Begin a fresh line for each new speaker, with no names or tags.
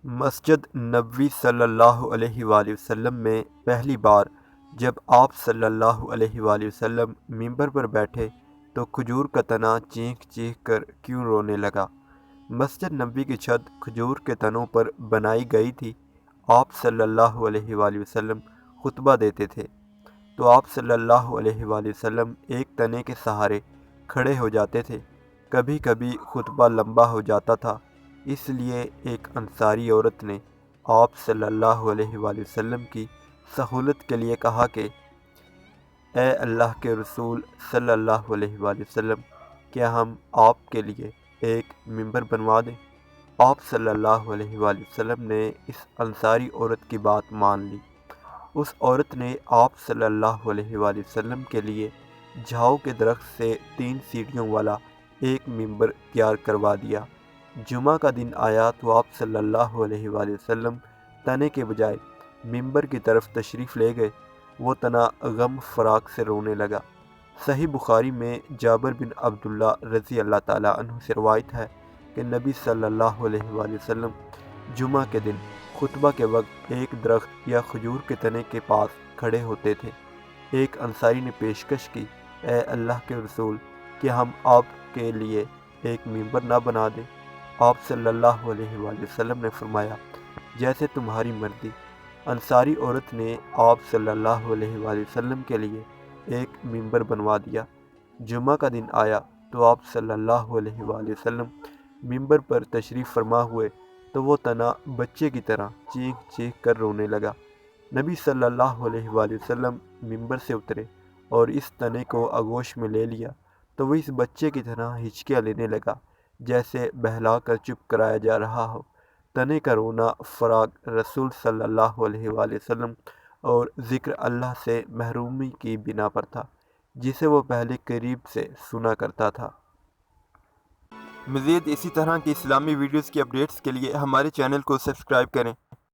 مسجد نبوی صلی اللہ علیہ وآلہ وسلم میں پہلی بار جب آپ صلی اللہ علیہ وآلہ وسلم ممبر پر بیٹھے تو کھجور کا تنا چیخ چیخ کر کیوں رونے لگا۔ مسجد نبوی کی چھت کھجور کے تنوں پر بنائی گئی تھی۔ آپ صلی اللہ علیہ وآلہ وسلم خطبہ دیتے تھے تو آپ صلی اللہ علیہ وآلہ وسلم ایک تنے کے سہارے کھڑے ہو جاتے تھے۔ کبھی کبھی خطبہ لمبا ہو جاتا تھا، اس لیے ایک انصاری عورت نے آپ صلی اللہ علیہ وآلہ وسلم کی سہولت کے لیے کہا کہ اے اللہ کے رسول صلی اللہ علیہ وآلہ وسلم، کیا ہم آپ کے لیے ایک ممبر بنوا دیں؟ آپ صلی اللہ علیہ وآلہ وسلم نے اس انصاری عورت کی بات مان لی۔ اس عورت نے آپ صلی اللہ علیہ وآلہ وسلم کے لیے جھاؤ کے درخت سے 3 سیڑھیوں والا ایک ممبر تیار کروا دیا۔ جمعہ کا دن آیا تو آپ صلی اللہ علیہ وآلہ وسلم تنے کے بجائے ممبر کی طرف تشریف لے گئے۔ وہ تنا غم فراق سے رونے لگا۔ صحیح بخاری میں جابر بن عبداللہ رضی اللہ تعالیٰ عنہ سے روایت ہے کہ نبی صلی اللہ علیہ وآلہ وسلم جمعہ کے دن خطبہ کے وقت ایک درخت یا کھجور کے تنے کے پاس کھڑے ہوتے تھے۔ ایک انصاری نے پیشکش کی، اے اللہ کے رسول، کیا ہم آپ کے لیے ایک ممبر نہ بنا دیں؟ آپ صلی اللہ علیہ وآلہ وسلم نے فرمایا، جیسے تمہاری مرضی۔ انصاری عورت نے آپ صلی اللہ علیہ وآلہ وسلم کے لیے ایک ممبر بنوا دیا۔ جمعہ کا دن آیا تو آپ صلی اللہ علیہ وآلہ وسلم ممبر پر تشریف فرما ہوئے تو وہ تنا بچے کی طرح چیخ چیخ کر رونے لگا۔ نبی صلی اللہ علیہ وآلہ وسلم ممبر سے اترے اور اس تنے کو آغوش میں لے لیا تو وہ اس بچے کی طرح ہچکیاں لینے لگا، جیسے بہلا کر چپ کرایا جا رہا ہو۔ تنے کا رونا فراق رسول صلی اللہ علیہ وآلہ وسلم اور ذکر اللہ سے محرومی کی بنا پر تھا، جسے وہ پہلے قریب سے سنا کرتا تھا۔ مزید اسی طرح کی اسلامی ویڈیوز کی اپڈیٹس کے لیے ہمارے چینل کو سبسکرائب کریں۔